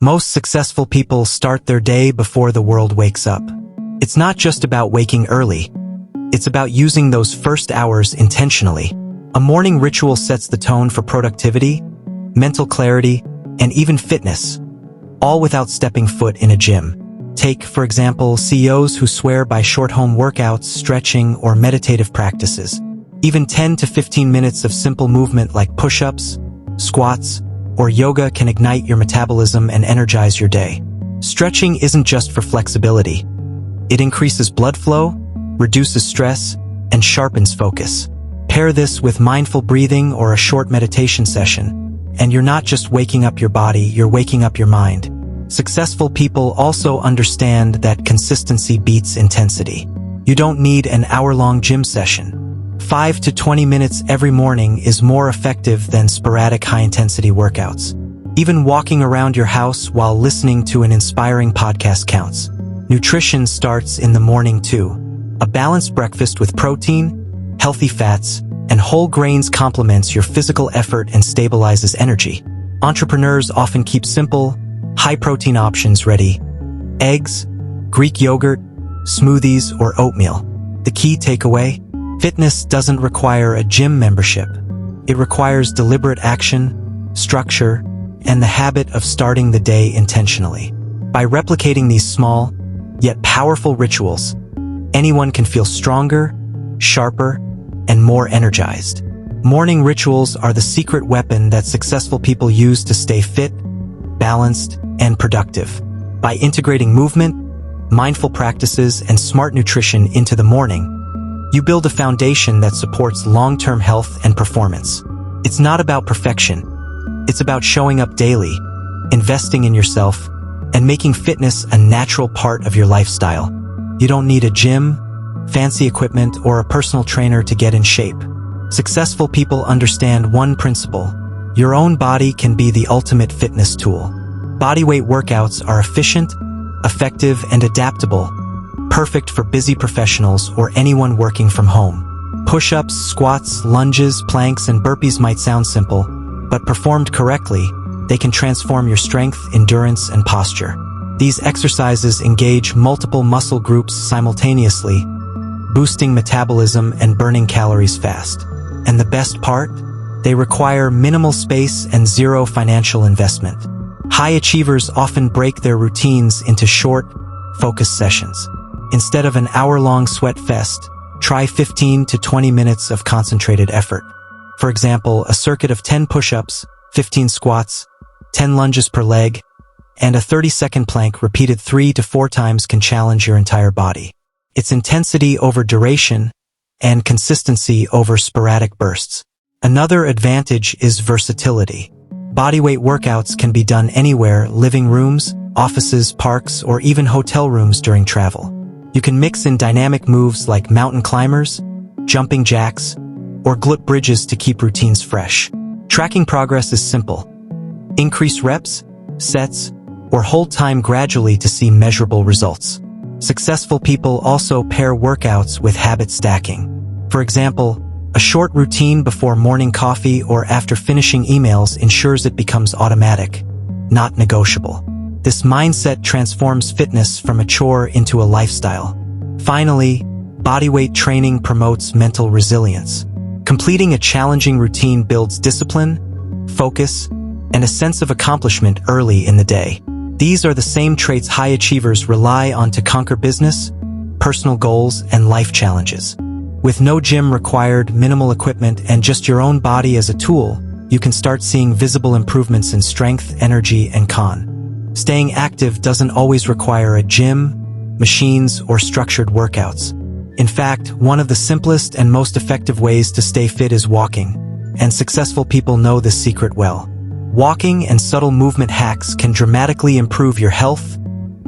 Most successful people start their day before the world wakes up. It's not just about waking early. It's about using those first hours intentionally. A morning ritual sets the tone for productivity, mental clarity, and even fitness, all without stepping foot in a gym. Take, for example, CEOs who swear by short home workouts, stretching, or meditative practices. Even 10 to 15 minutes of simple movement like push-ups, squats, or yoga can ignite your metabolism and energize your day. Stretching isn't just for flexibility. It increases blood flow, reduces stress, and sharpens focus. Pair this with mindful breathing or a short meditation session, and you're not just waking up your body, you're waking up your mind. Successful people also understand that consistency beats intensity. You don't need an hour-long gym session. 5 to 20 minutes every morning is more effective than sporadic high-intensity workouts. Even walking around your house while listening to an inspiring podcast counts. Nutrition starts in the morning too. A balanced breakfast with protein, healthy fats, and whole grains complements your physical effort and stabilizes energy. Entrepreneurs often keep simple, high-protein options ready. Eggs, Greek yogurt, smoothies, or oatmeal. The key takeaway? Fitness doesn't require a gym membership. It requires deliberate action, structure, and the habit of starting the day intentionally. By replicating these small, yet powerful rituals, anyone can feel stronger, sharper, and more energized. Morning rituals are the secret weapon that successful people use to stay fit, balanced, and productive. By integrating movement, mindful practices, and smart nutrition into the morning, you build a foundation that supports long-term health and performance. It's not about perfection. It's about showing up daily, investing in yourself, and making fitness a natural part of your lifestyle. You don't need a gym, fancy equipment, or a personal trainer to get in shape. Successful people understand one principle: your own body can be the ultimate fitness tool. Bodyweight workouts are efficient, effective, and adaptable, perfect for busy professionals or anyone working from home. Push-ups, squats, lunges, planks, and burpees might sound simple, but performed correctly, they can transform your strength, endurance, and posture. These exercises engage multiple muscle groups simultaneously, boosting metabolism and burning calories fast. And the best part? They require minimal space and zero financial investment. High achievers often break their routines into short, focused sessions. Instead of an hour-long sweat fest, try 15 to 20 minutes of concentrated effort. For example, a circuit of 10 push-ups, 15 squats, 10 lunges per leg, and a 30-second plank repeated 3 to 4 times can challenge your entire body. It's intensity over duration and consistency over sporadic bursts. Another advantage is versatility. Bodyweight workouts can be done anywhere: living rooms, offices, parks, or even hotel rooms during travel. You can mix in dynamic moves like mountain climbers, jumping jacks, or glute bridges to keep routines fresh. Tracking progress is simple. Increase reps, sets, or hold time gradually to see measurable results. Successful people also pair workouts with habit stacking. For example, a short routine before morning coffee or after finishing emails ensures it becomes automatic, not negotiable. This mindset transforms fitness from a chore into a lifestyle. Finally, bodyweight training promotes mental resilience. Completing a challenging routine builds discipline, focus, and a sense of accomplishment early in the day. These are the same traits high achievers rely on to conquer business, personal goals, and life challenges. With no gym required, minimal equipment, and just your own body as a tool, you can start seeing visible improvements in strength, energy, and con. Staying active doesn't always require a gym, machines, or structured workouts. In fact, one of the simplest and most effective ways to stay fit is walking, and successful people know this secret well. Walking and subtle movement hacks can dramatically improve your health,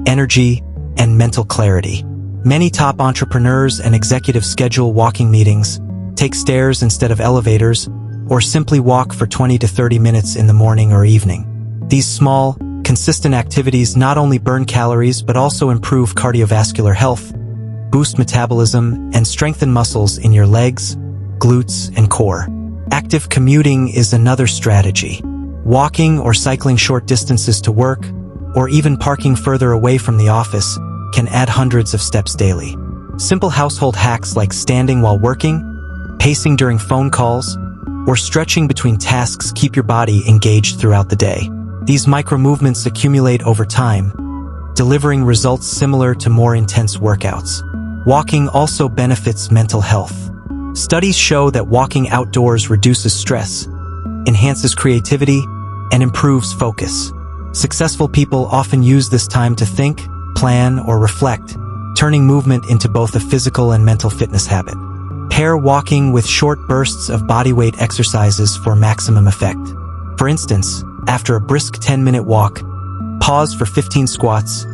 energy, and mental clarity. Many top entrepreneurs and executives schedule walking meetings, take stairs instead of elevators, or simply walk for 20 to 30 minutes in the morning or evening. These small, consistent activities not only burn calories but also improve cardiovascular health, boost metabolism, and strengthen muscles in your legs, glutes, and core. Active commuting is another strategy. Walking or cycling short distances to work, or even parking further away from the office can add hundreds of steps daily. Simple household hacks like standing while working, pacing during phone calls, or stretching between tasks keep your body engaged throughout the day. These micro-movements accumulate over time, delivering results similar to more intense workouts. Walking also benefits mental health. Studies show that walking outdoors reduces stress, enhances creativity, and improves focus. Successful people often use this time to think, plan, or reflect, turning movement into both a physical and mental fitness habit. Pair walking with short bursts of bodyweight exercises for maximum effect. For instance, after a brisk 10-minute walk, pause for 15 squats,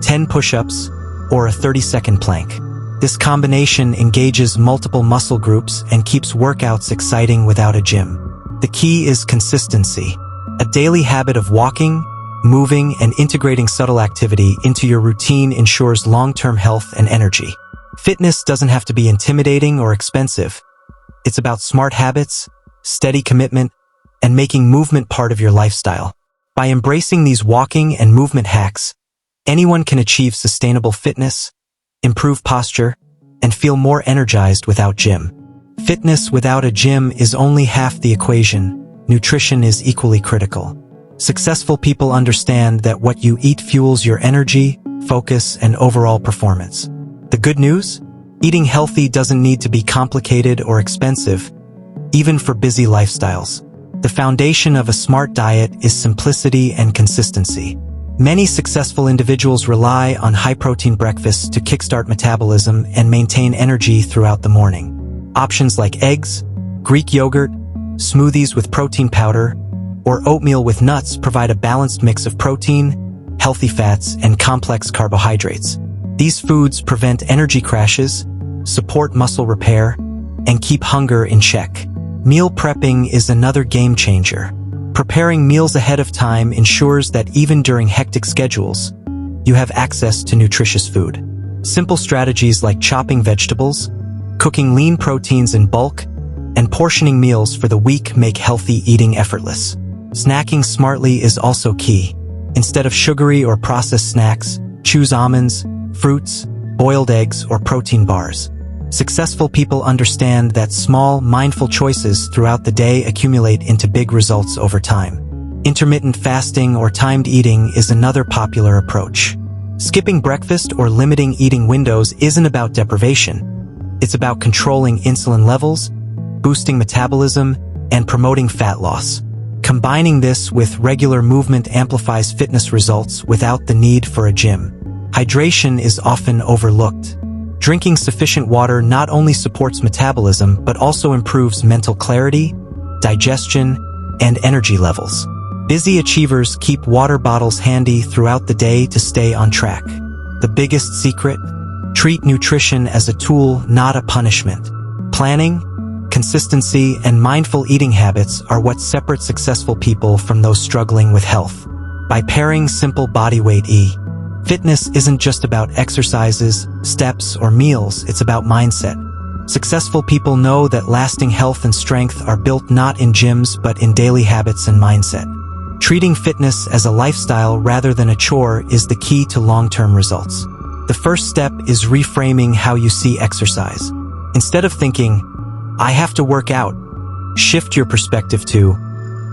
10 push-ups, or a 30-second plank. This combination engages multiple muscle groups and keeps workouts exciting without a gym. The key is consistency. A daily habit of walking, moving, and integrating subtle activity into your routine ensures long-term health and energy. Fitness doesn't have to be intimidating or expensive. It's about smart habits, steady commitment, and making movement part of your lifestyle. By embracing these walking and movement hacks, anyone can achieve sustainable fitness, improve posture, and feel more energized without gym. Fitness without a gym is only half the equation. Nutrition is equally critical. Successful people understand that what you eat fuels your energy, focus, and overall performance. The good news? Eating healthy doesn't need to be complicated or expensive, even for busy lifestyles. The foundation of a smart diet is simplicity and consistency. Many successful individuals rely on high-protein breakfasts to kickstart metabolism and maintain energy throughout the morning. Options like eggs, Greek yogurt, smoothies with protein powder, or oatmeal with nuts provide a balanced mix of protein, healthy fats, and complex carbohydrates. These foods prevent energy crashes, support muscle repair, and keep hunger in check. Meal prepping is another game changer. Preparing meals ahead of time ensures that even during hectic schedules, you have access to nutritious food. Simple strategies like chopping vegetables, cooking lean proteins in bulk, and portioning meals for the week make healthy eating effortless. Snacking smartly is also key. Instead of sugary or processed snacks, choose almonds, fruits, boiled eggs, or protein bars. Successful people understand that small, mindful choices throughout the day accumulate into big results over time. Intermittent fasting or timed eating is another popular approach. Skipping breakfast or limiting eating windows isn't about deprivation. It's about controlling insulin levels, boosting metabolism, and promoting fat loss. Combining this with regular movement amplifies fitness results without the need for a gym. Hydration is often overlooked. Drinking sufficient water not only supports metabolism but also improves mental clarity, digestion, and energy levels. Busy achievers keep water bottles handy throughout the day to stay on track. The biggest secret? Treat nutrition as a tool, not a punishment. Planning, consistency, and mindful eating habits are what separate successful people from those struggling with health. By pairing simple bodyweight fitness isn't just about exercises, steps, or meals, it's about mindset. Successful people know that lasting health and strength are built not in gyms but in daily habits and mindset. Treating fitness as a lifestyle rather than a chore is the key to long-term results. The first step is reframing how you see exercise. Instead of thinking, "I have to work out," shift your perspective to,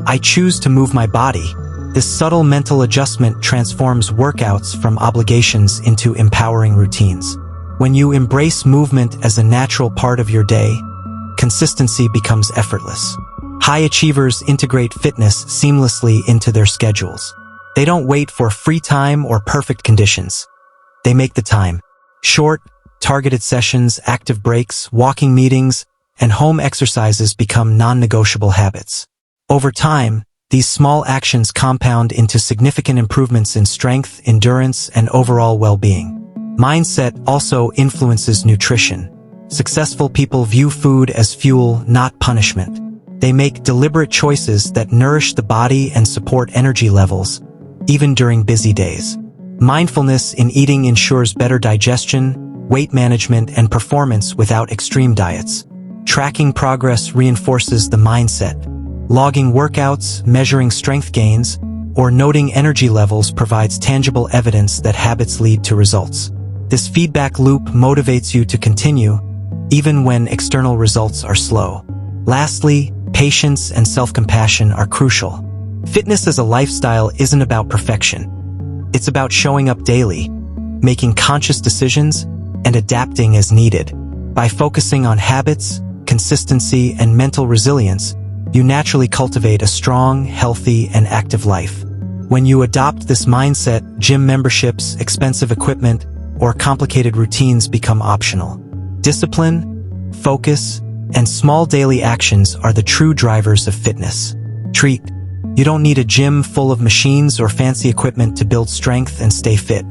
"I choose to move my body." This subtle mental adjustment transforms workouts from obligations into empowering routines. When you embrace movement as a natural part of your day, consistency becomes effortless. High achievers integrate fitness seamlessly into their schedules. They don't wait for free time or perfect conditions. They make the time. Short, targeted sessions, active breaks, walking meetings, and home exercises become non-negotiable habits. Over time, these small actions compound into significant improvements in strength, endurance, and overall well-being. Mindset also influences nutrition. Successful people view food as fuel, not punishment. They make deliberate choices that nourish the body and support energy levels, even during busy days. Mindfulness in eating ensures better digestion, weight management, and performance without extreme diets. Tracking progress reinforces the mindset. Logging workouts, measuring strength gains, or noting energy levels provides tangible evidence that habits lead to results. This feedback loop motivates you to continue, even when external results are slow. Lastly, patience and self-compassion are crucial. Fitness as a lifestyle isn't about perfection. It's about showing up daily, making conscious decisions, and adapting as needed. By focusing on habits, consistency, and mental resilience, you naturally cultivate a strong, healthy, and active life. When you adopt this mindset, gym memberships, expensive equipment, or complicated routines become optional. Discipline, focus, and small daily actions are the true drivers of fitness. You don't need a gym full of machines or fancy equipment to build strength and stay fit.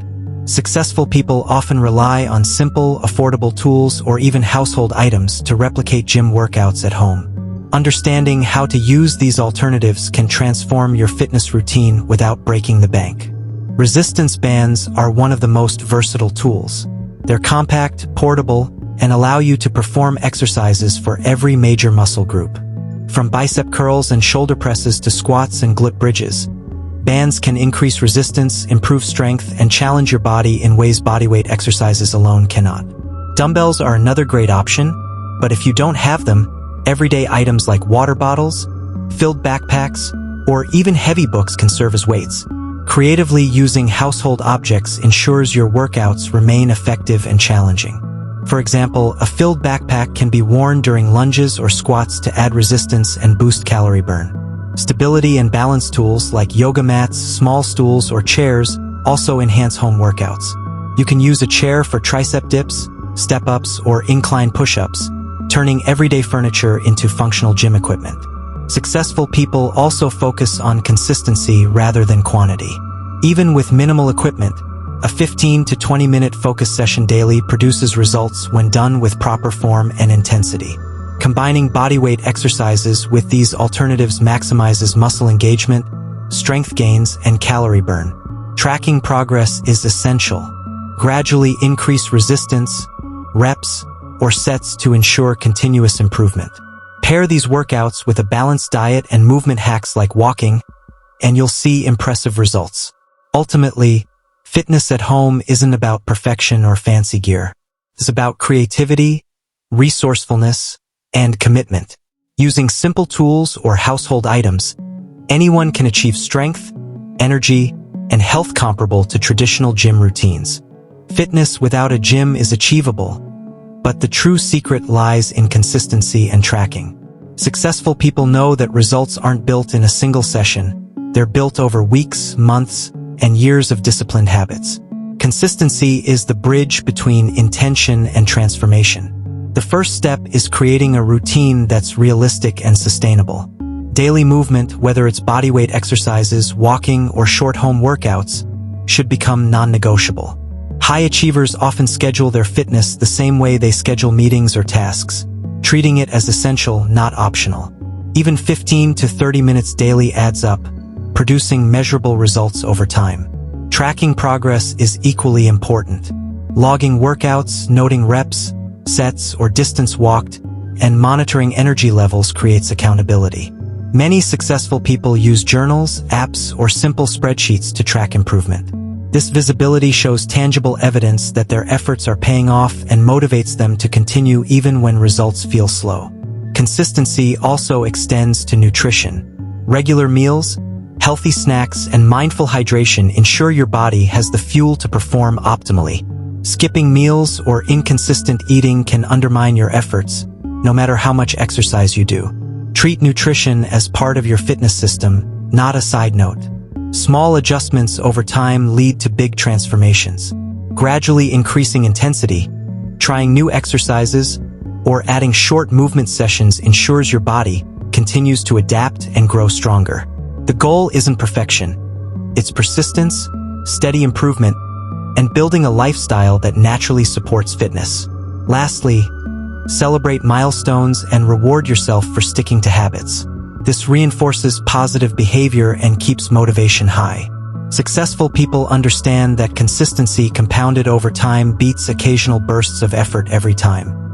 Successful people often rely on simple, affordable tools or even household items to replicate gym workouts at home. Understanding how to use these alternatives can transform your fitness routine without breaking the bank. Resistance bands are one of the most versatile tools. They're compact, portable, and allow you to perform exercises for every major muscle group. From bicep curls and shoulder presses to squats and glute bridges, bands can increase resistance, improve strength, and challenge your body in ways bodyweight exercises alone cannot. Dumbbells are another great option, but if you don't have them, everyday items like water bottles, filled backpacks, or even heavy books can serve as weights. Creatively using household objects ensures your workouts remain effective and challenging. For example, a filled backpack can be worn during lunges or squats to add resistance and boost calorie burn. Stability and balance tools like yoga mats, small stools, or chairs also enhance home workouts. You can use a chair for tricep dips, step-ups, or incline push-ups, turning everyday furniture into functional gym equipment. Successful people also focus on consistency rather than quantity. Even with minimal equipment, a 15 to 20-minute focus session daily produces results when done with proper form and intensity. Combining bodyweight exercises with these alternatives maximizes muscle engagement, strength gains, and calorie burn. Tracking progress is essential. Gradually increase resistance, reps, or sets to ensure continuous improvement. Pair these workouts with a balanced diet and movement hacks like walking, and you'll see impressive results. Ultimately, fitness at home isn't about perfection or fancy gear. It's about creativity, resourcefulness, and commitment. Using simple tools or household items, anyone can achieve strength, energy, and health comparable to traditional gym routines. Fitness without a gym is achievable, but the true secret lies in consistency and tracking. Successful people know that results aren't built in a single session. They're built over weeks, months, and years of disciplined habits. Consistency is the bridge between intention and transformation. The first step is creating a routine that's realistic and sustainable. Daily movement, whether it's bodyweight exercises, walking, or short home workouts, should become non-negotiable. High achievers often schedule their fitness the same way they schedule meetings or tasks, treating it as essential, not optional. Even 15 to 30 minutes daily adds up, producing measurable results over time. Tracking progress is equally important. Logging workouts, noting reps, sets, or distance walked, and monitoring energy levels creates accountability. Many successful people use journals, apps, or simple spreadsheets to track improvement. This visibility shows tangible evidence that their efforts are paying off and motivates them to continue even when results feel slow. Consistency also extends to nutrition. Regular meals, healthy snacks, and mindful hydration ensure your body has the fuel to perform optimally. Skipping meals or inconsistent eating can undermine your efforts, no matter how much exercise you do. Treat nutrition as part of your fitness system, not a side note. Small adjustments over time lead to big transformations. Gradually increasing intensity, trying new exercises, or adding short movement sessions ensures your body continues to adapt and grow stronger. The goal isn't perfection. It's persistence, steady improvement, and building a lifestyle that naturally supports fitness. Lastly, celebrate milestones and reward yourself for sticking to habits. This reinforces positive behavior and keeps motivation high. Successful people understand that consistency compounded over time beats occasional bursts of effort every time.